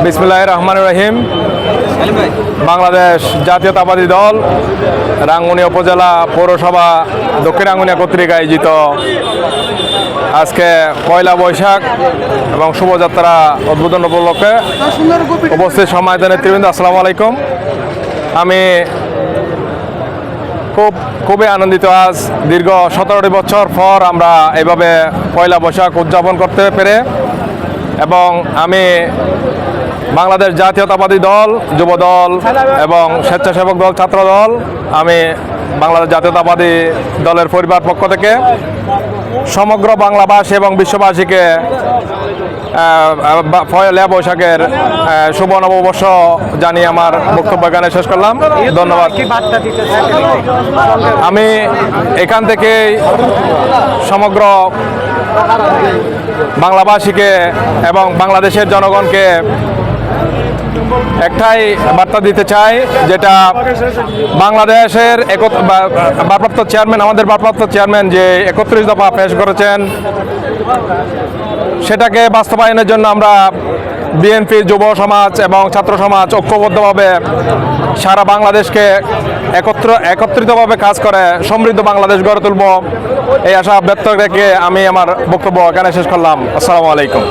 বিসমিল্লাহির রহমানির রহিম। বাংলাদেশ জাতীয়তাবাদী দল রাঙ্গুনিয়া উপজেলা পৌরসভা দক্ষিণ রাঙ্গুনিয়া কর্তৃক আয়োজিত আজকে পয়লা বৈশাখ এবং শুভযাত্রা উদ্বোধন উপলক্ষে উপস্থিত সম্মানিত নেতৃবৃন্দ, আসসালামু আলাইকুম। আমি খুবই আনন্দিত। আজ দীর্ঘ 17টি বছর পর আমরা এভাবে পয়লা বৈশাখ উদযাপন করতে পেরে, এবং আমি বাংলাদেশ জাতীয়তাবাদী দল, যুব দল এবং স্বেচ্ছাসেবক দল, ছাত্র দল, আমি বাংলাদেশ জাতীয়তাবাদী দলের পরিবার পক্ষ থেকে সমগ্র বাংলাভাষী এবং বিশ্ববাসীকে পয়লা বৈশাখের শুভ নববর্ষ জানিয়ে আমার বক্তব্য এখানে শেষ করলাম। ধন্যবাদ। আমি এখান থেকে সমগ্র বাংলাভাষীকে এবং বাংলাদেশের জনগণকে একটাই বার্তা দিতে চাই, যেটা বাংলাদেশের ভারপ্রাপ্ত চেয়ারম্যান, আমাদের ভারপ্রাপ্ত চেয়ারম্যান যে 31 দফা পেশ করেছেন, সেটাকে বাস্তবায়নের জন্য আমরা বিএনপি, যুব সমাজ এবং ছাত্র সমাজ ঐক্যবদ্ধভাবে সারা বাংলাদেশকে একত্রিতভাবে কাজ করে সমৃদ্ধ বাংলাদেশ গড়ে তুলব, এই আশা ব্যক্ত রেখে আমি আমার বক্তব্য এখানে শেষ করলাম। আসসালামু আলাইকুম।